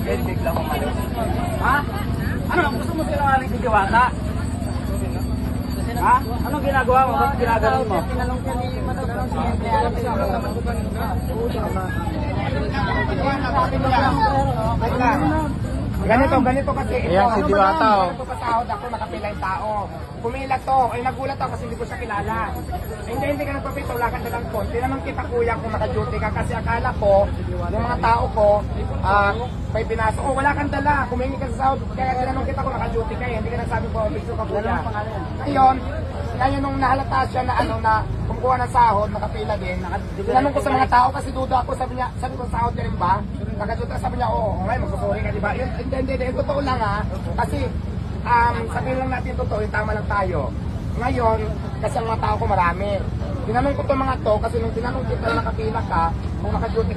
then biglang umalis. Ha? Ano? Gusto mo sinungaling si Diwata? Ha? Anong ginagawa mo? Ba't ginagawa mo? Tinanong ko ni Manong si Empleyado siya. Ganito kasi ito. Ayan si Diwata, oh. Ganito pasahod ako, nakapila yung tao. Pumila to, ay nagulat ako kasi hindi ko siya kilala. Hindi ka nagpapito, wala kang dalang phone. Tinanong kita kuya kung naka-duty ka kasi akala ko, yung mga tao ko, may pinasok. Oh, wala kang dala, kumingi ka sa sahod. Kaya tinanong kita kung naka-duty ka, hindi ka nagsabi ko, picture ka kuya. Ngayon nung nahalata siya na na kumukuha ng sahod, nakapila din. Tinanong ko sa mga tao kasi duda ako, sabi ko sahod ka rin ba? Nakaduta, sabi niya, oo, ngayon magsusuri ka, di ba? Hindi, totoo lang kasi sabihin lang natin totoo, yung tama lang tayo. Ngayon, kasi ang mga tao ko marami. Tinanong ko itong mga to, kasi nung tinanong kita nakapila ka, kung naka-duty ka,